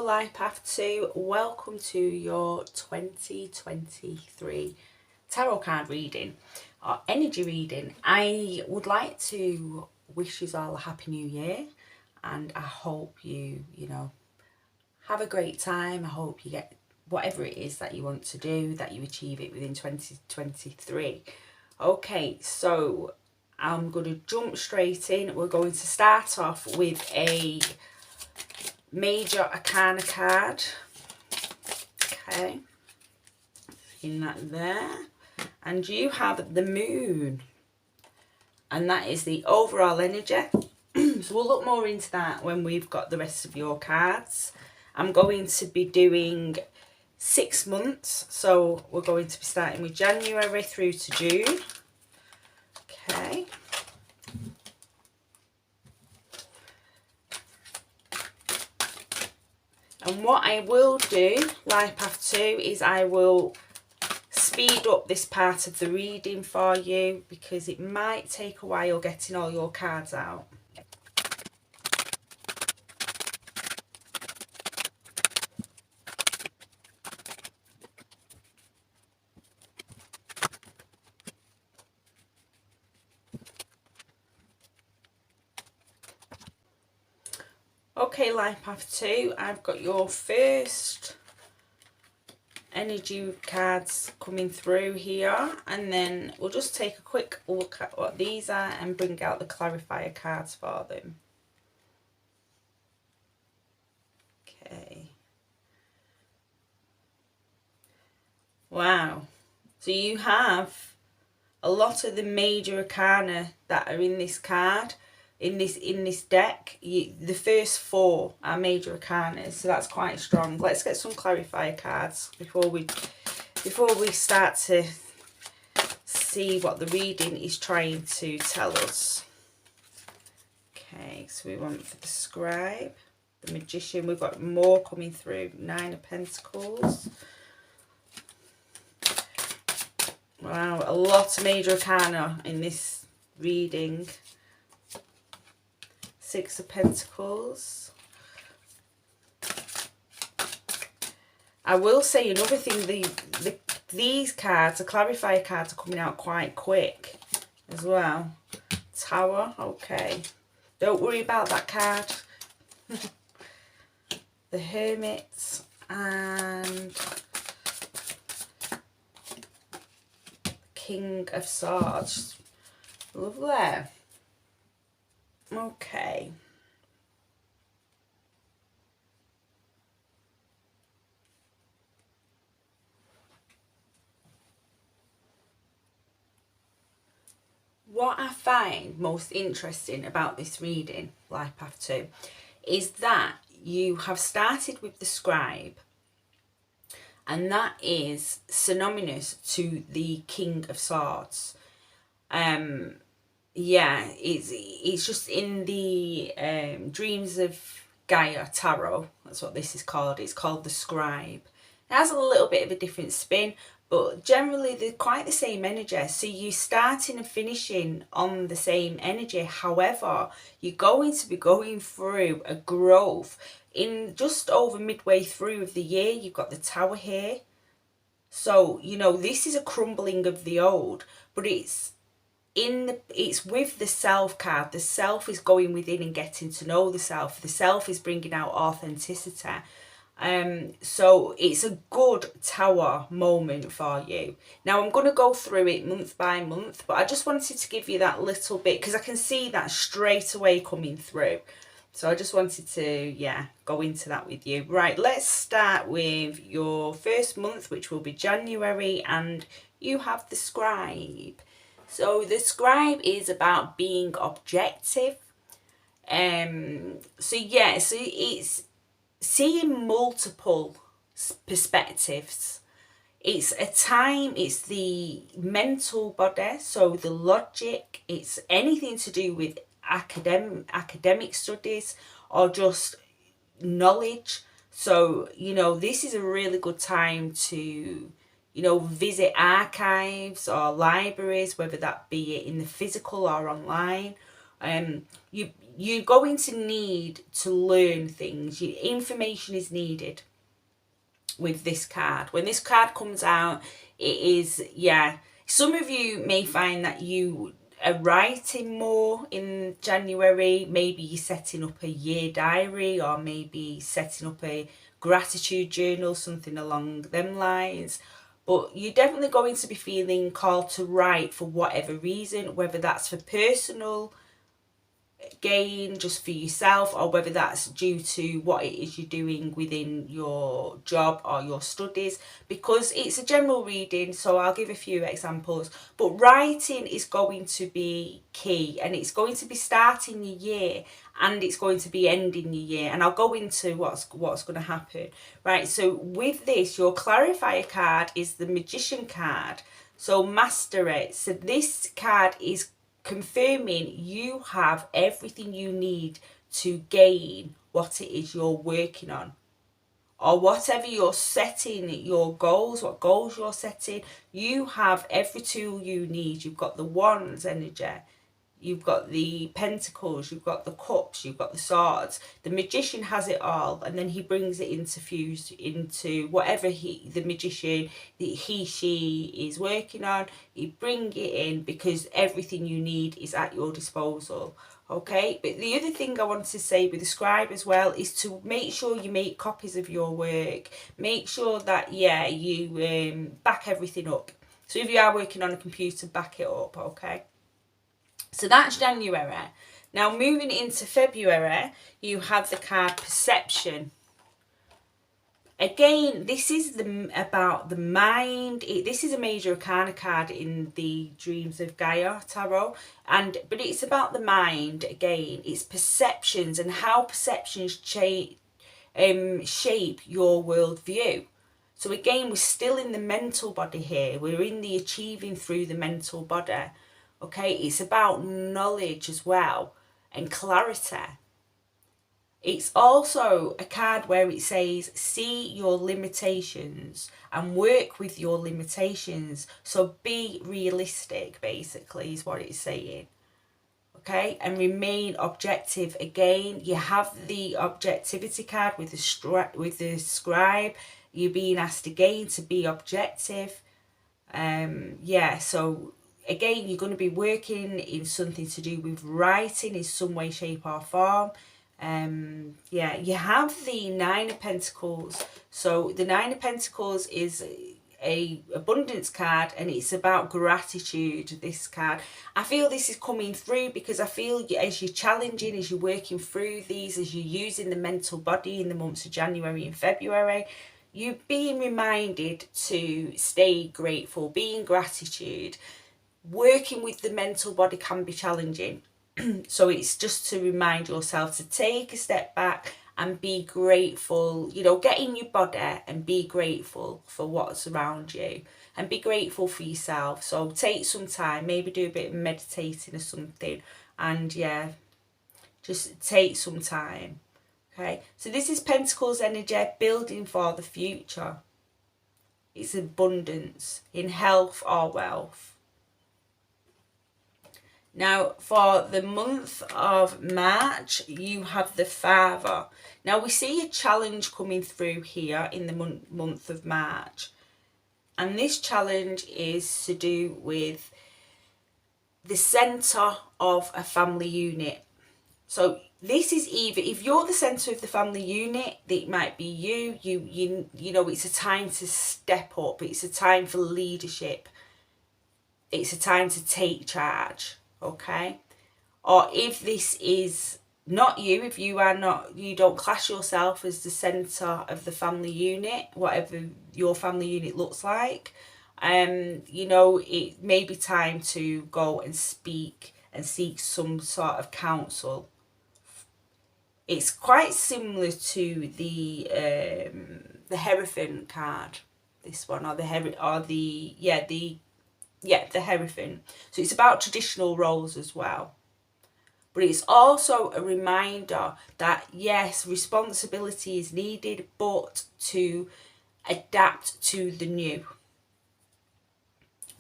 Life Path 2, welcome to your 2023 tarot card reading or energy reading. I would like to wish you all a happy new year, and I hope you have a great time. I hope you get whatever it is that you want to do, that you achieve it within 2023. Okay, so I'm going to jump straight in. We're going to start off with a major arcana card. Okay, in that there, and you have the moon, and that is the overall energy. So we'll look more into that when we've got the rest of your cards. I'm going to be doing 6 months, so we're going to be starting with January through to June. Okay. And what I will do, Life Path 2, is I will speed up this part of the reading for you because it might take a while getting all your cards out. Okay, Life Path 2, I've got your first energy cards coming through here, and then we'll just take a quick look at what these are and bring out the clarifier cards for them. Okay. Wow. So you have a lot of the major arcana that are in this card. In this deck, the first 4 are major arcana, so that's quite strong. Let's get some clarifier cards before we start to see what the reading is trying to tell us. Okay, so we want for the scribe, the magician. We've got more coming through. 9 of Pentacles. Wow, a lot of major arcana in this reading. 6 of Pentacles. I will say another thing, these cards, the clarifier cards, are coming out quite quick as well. Tower, okay. Don't worry about that card. The Hermit and King of Swords. Lovely. Okay. What I find most interesting about this reading, Life Path 2, is that you have started with the scribe, and that is synonymous to the King of Swords. Yeah, it's just in the Dreams of Gaia tarot. That's what this is called. It's called the scribe. It has a little bit of a different spin, but generally they're quite the same energy. So you're starting and finishing on the same energy. However, you're going to be going through a growth in just over midway through of the year. You've got the Tower here. So, this is a crumbling of the old, but it's with the self card. The self is going within and getting to know the self. The self is bringing out authenticity. So it's a good Tower moment for you. Now I'm going to go through it month by month, but I just wanted to give you that little bit because I can see that straight away coming through. So I just wanted to, go into that with you. Right, let's start with your first month, which will be January, and you have the scribe. So the scribe is about being objective. So it's seeing multiple perspectives. It's a time, it's the mental body, so the logic, it's anything to do with academic studies or just knowledge. So, this is a really good time to visit archives or libraries, whether that be in the physical or online, You're going to need to learn things. Information is needed with this card. When this card comes out, it is, yeah, some of you may find that you are writing more in January. Maybe you're setting up a year diary, or maybe setting up a gratitude journal, something along them lines. But you're definitely going to be feeling called to write for whatever reason, whether that's for personal gain, just for yourself, or whether that's due to what it is you're doing within your job or your studies, because it's a general reading, so I'll give a few examples. But writing is going to be key, and it's going to be starting your year and it's going to be ending your year, and I'll go into what's going to happen. Right, so with this, your clarifier card is the Magician card, so master it. So this card is confirming you have everything you need to gain what it is you're working on, or whatever you're setting, your goals, what goals you're setting. You have every tool you need. You've got the Wands energy, you've got the Pentacles, you've got the Cups, you've got the Swords. The Magician has it all, and then he brings it infused into whatever the Magician, she is working on. You bring it in because everything you need is at your disposal. Okay, but the other thing I want to say with the scribe as well is to make sure you make copies of your work. Make sure that, yeah, you back everything up. So if you are working on a computer, back it up, okay? So that's January. Now moving into February, you have the card Perception. Again, this is about the mind. This is a major arcana card in the Dreams of Gaia tarot, but it's about the mind. Again, it's perceptions and how perceptions shape your worldview. So again, we're still in the mental body here. We're in the achieving through the mental body. Okay, it's about knowledge as well and clarity. It's also a card where it says, see your limitations and work with your limitations. So be realistic, basically, is what it's saying. Okay, and remain objective. Again, you have the objectivity card with the scribe. You're being asked again to be objective. Yeah, so again, you're going to be working in something to do with writing in some way, shape or form. Yeah, you have the Nine of Pentacles. So the Nine of Pentacles is a abundance card, and it's about gratitude, this card. I feel this is coming through because I feel as you're challenging, as you're working through these, as you're using the mental body in the months of January and February, you're being reminded to stay grateful, be in gratitude. Working with the mental body can be challenging. So it's just to remind yourself to take a step back and be grateful. You know, get in your body and be grateful for what's around you and be grateful for yourself. So take some time, maybe do a bit of meditating or something, and yeah, just take some time. Okay, so this is Pentacles energy, building for the future. It's abundance in health or wealth. Now, for the month of March, you have the Father. Now, we see a challenge coming through here in the month of March. And this challenge is to do with the centre of a family unit. So this is either, if you're the centre of the family unit, it might be you know, it's a time to step up. It's a time for leadership. It's a time to take charge. Okay, or if this is not you, if you are not, you don't class yourself as the centre of the family unit, whatever your family unit looks like, you know, it may be time to go and speak and seek some sort of counsel. It's quite similar to the Hierophant card, this one, or the Hierophant. So it's about traditional roles as well. But it's also a reminder that, yes, responsibility is needed, but to adapt to the new.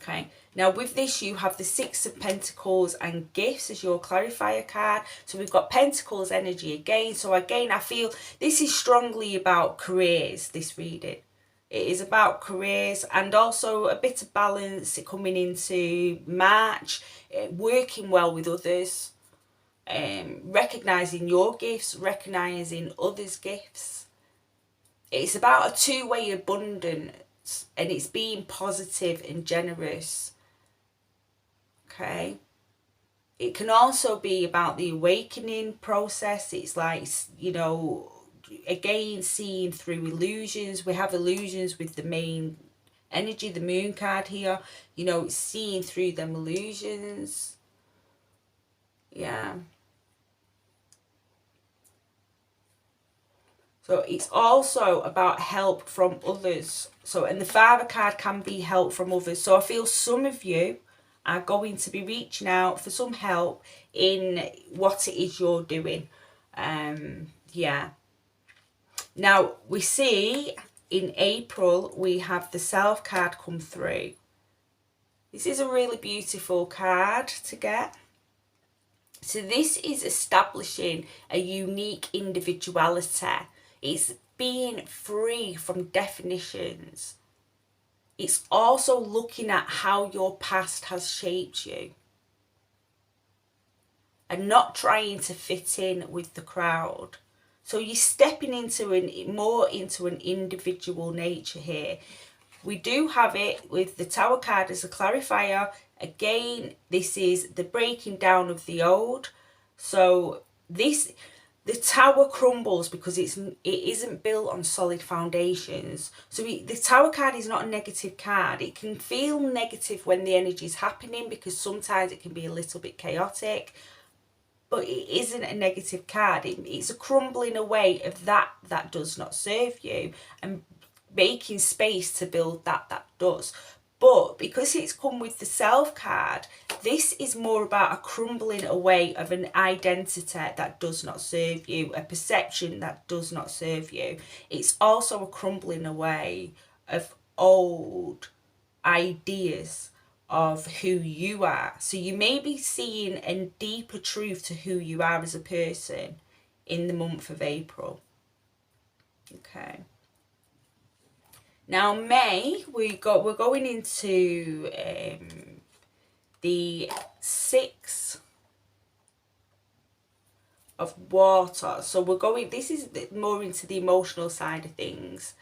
Okay, Now with this, you have the Six of Pentacles and Gifts as your clarifier card. So we've got Pentacles energy again. So again, I feel this is strongly about careers, this reading. It is about careers and also a bit of balance coming into March, working well with others, recognising your gifts, recognising others' gifts. It's about a two-way abundance, and it's being positive and generous. Okay. It can also be about the awakening process. It's like, you know, again, seeing through illusions. We have illusions with the main energy, the moon card here. You know, seeing through them illusions. Yeah. So it's also about help from others. So, and the Father card can be help from others. So I feel some of you are going to be reaching out for some help in what it is you're doing. Yeah. Now we see in April we have the Self card come through. This is a really beautiful card to get. So this is establishing a unique individuality. It's being free from definitions. It's also looking at how your past has shaped you and not trying to fit in with the crowd. So you're stepping into more into an individual nature here. We do have it with the Tower card as a clarifier. Again, this is the breaking down of the old. So the tower crumbles because it isn't built on solid foundations. So the Tower card is not a negative card. It can feel negative when the energy is happening because sometimes it can be a little bit chaotic. But it isn't a negative card. It's a crumbling away of that does not serve you and making space to build that does. But because it's come with the Self card, this is more about a crumbling away of an identity that does not serve you, a perception that does not serve you. It's also a crumbling away of old ideas of who you are. So you may be seeing a deeper truth to who you are as a person in the month of April. Okay. Now May, we're going into the Six of Water. So this is more into the emotional side of things.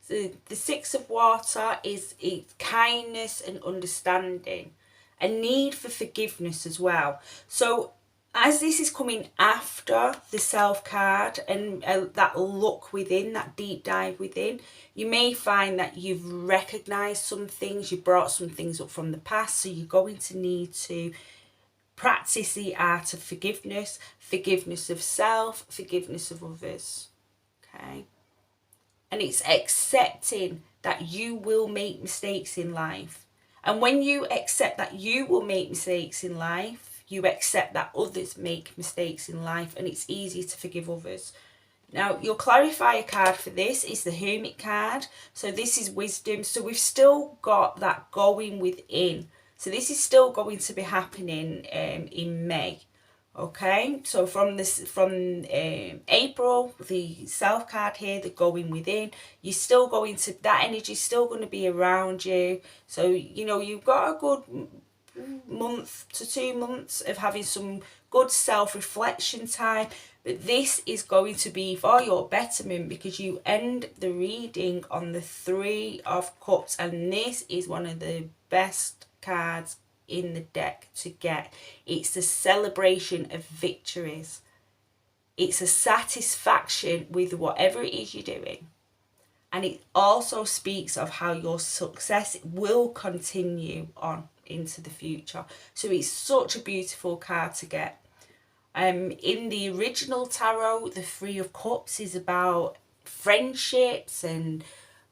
So the Six of Water is kindness and understanding, a need for forgiveness as well. So as this is coming after the Self card and that look within, that deep dive within, you may find that you've recognized some things, you brought some things up from the past, so you're going to need to practice the art of forgiveness, forgiveness of self, forgiveness of others. Okay. And it's accepting that you will make mistakes in life. And when you accept that you will make mistakes in life, you accept that others make mistakes in life, and it's easy to forgive others. Now, your clarifier card for this is the Hermit card. So this is wisdom. So we've still got that going within. So this is still going to be happening in May. Okay, so from April, the Self card here, the going within, you're still going to, that energy is still going to be around you. So, you know, you've got a good month to 2 months of having some good self-reflection time, but this is going to be for your betterment because you end the reading on the Three of Cups, and this is one of the best cards in the deck to get. It's the celebration of victories. It's a satisfaction with whatever it is you're doing. And it also speaks of how your success will continue on into the future. So it's such a beautiful card to get. In the original tarot, the Three of Cups is about friendships and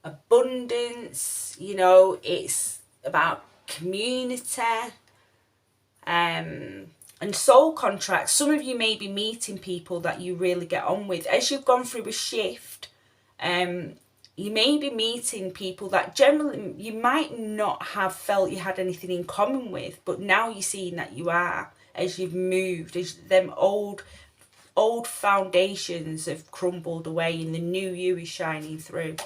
abundance. You know, it's about community and soul contracts. Some of you may be meeting people that you really get on with. As you've gone through a shift, you may be meeting people that generally you might not have felt you had anything in common with, but now you're seeing that you are, as you've moved, as them old foundations have crumbled away and the new you is shining through.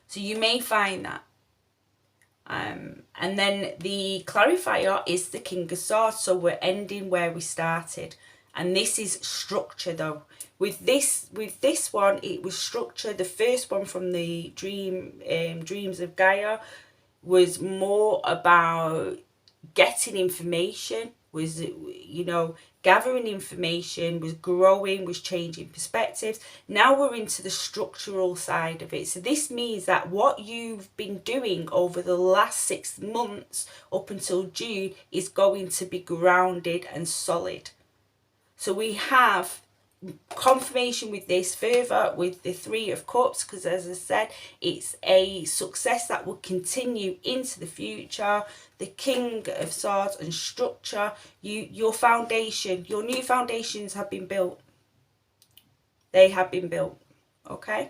So you may find that. And then the clarifier is the King of Swords, so we're ending where we started. And this is structure though. With this one, it was structure. The first one from the Dreams of Gaia was more about getting information, was, you know, gathering information, was growing, was changing perspectives. Now we're into the structural side of it. So this means that what you've been doing over the last 6 months up until June is going to be grounded and solid. So we have confirmation with this further with the Three of Cups, because as I said, it's a success that will continue into the future. The King of Swords and structure, your foundation, your new foundations have been built. They have been built, okay,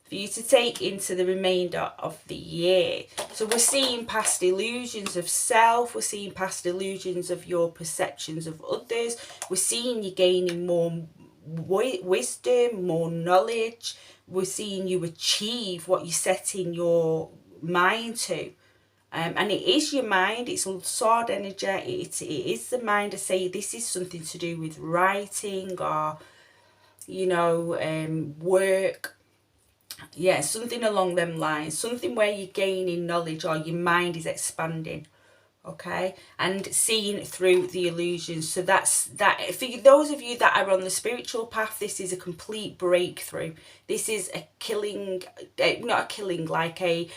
for you to take into the remainder of the year. So we're seeing past illusions of self, we're seeing past illusions of your perceptions of others, we're seeing you gaining more wisdom, more knowledge, we're seeing you achieve what you set in your mind to. And it is your mind, it's sword energy, it is the mind to say this is something to do with writing or, you know, work. Yeah, something along them lines, something where you're gaining knowledge or your mind is expanding, okay, and seeing through the illusions. So that's that. For those of you that are on the spiritual path, this is a complete breakthrough. This is a killing, not a killing, like a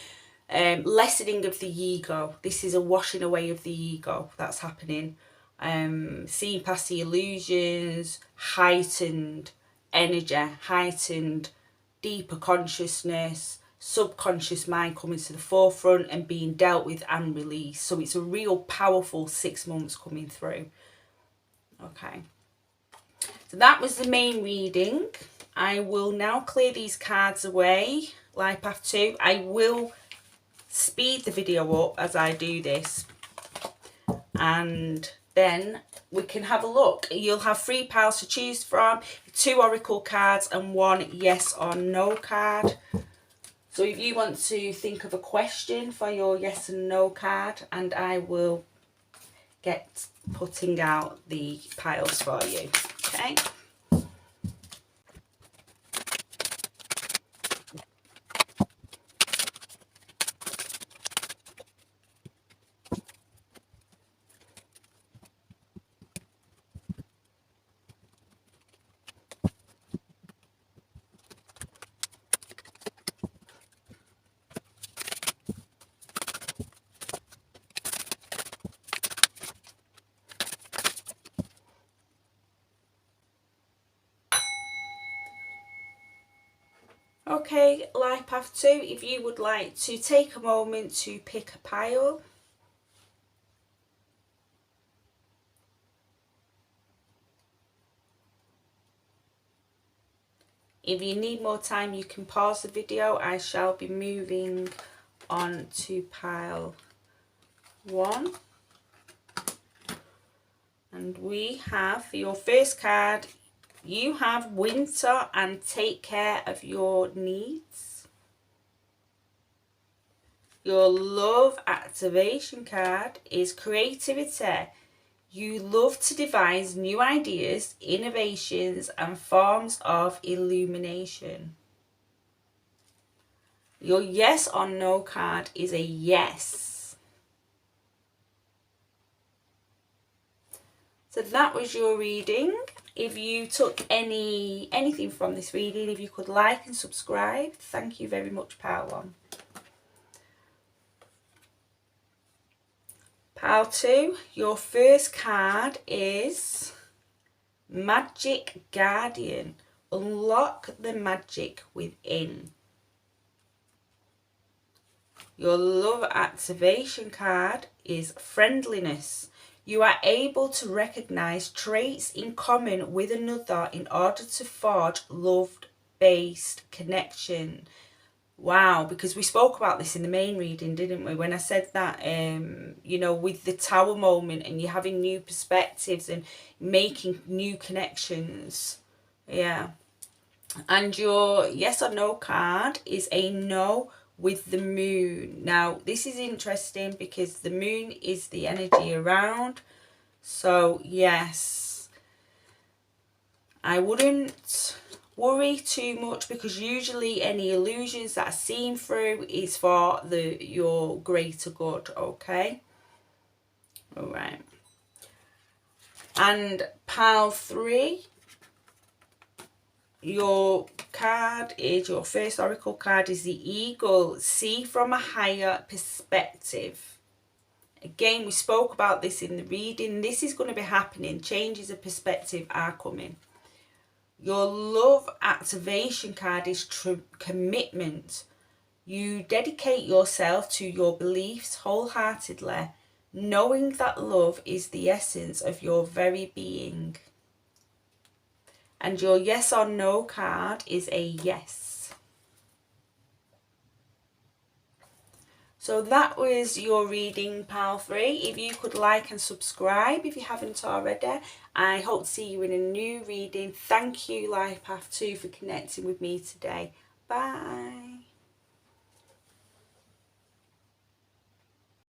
lessening of the ego. This is a washing away of the ego that's happening. Seeing past the illusions, heightened energy, heightened deeper consciousness, subconscious mind coming to the forefront and being dealt with and released. So it's a real powerful 6 months coming through. Okay, so that was the main reading. I will now clear these cards away. Life Path 2, I will speed the video up as I do this, and then we can have a look. You'll have 3 piles to choose from, 2 oracle cards and 1 yes or no card. So if you want to think of a question for your yes and no card, and I will get putting out the piles for you. Okay. Okay, Life Path 2, if you would like to take a moment to pick a pile. If you need more time, you can pause the video. I shall be moving on to pile 1. And we have, for your first card, you have winter and take care of your needs. Your love activation card is creativity. You love to devise new ideas, innovations, and forms of illumination. Your yes or no card is a yes. So that was your reading. If you took anything from this reading, if you could like and subscribe, thank you very much, pile 1. Pile 2, your first card is Magic Guardian. Unlock the magic within. Your love activation card is friendliness. You are able to recognize traits in common with another in order to forge loved based connection. Wow, because we spoke about this in the main reading, didn't we? When I said that, you know, with the Tower moment and you're having new perspectives and making new connections. Yeah. And your yes or no card is a no with the moon. Now, this is interesting because the moon is the energy around. So, yes, I wouldn't worry too much, because usually any illusions that are seen through is for your greater good, okay? All right. And pile 3, your card is, your first oracle card is the Eagle. See from a higher perspective. Again, we spoke about this in the reading. This is going to be happening. Changes of perspective are coming. Your love activation card is commitment. You dedicate yourself to your beliefs wholeheartedly, knowing that love is the essence of your very being. And your yes or no card is a yes. So that was your reading, pile 3. If you could like and subscribe if you haven't already. I hope to see you in a new reading. Thank you, Life Path 2, for connecting with me today. Bye.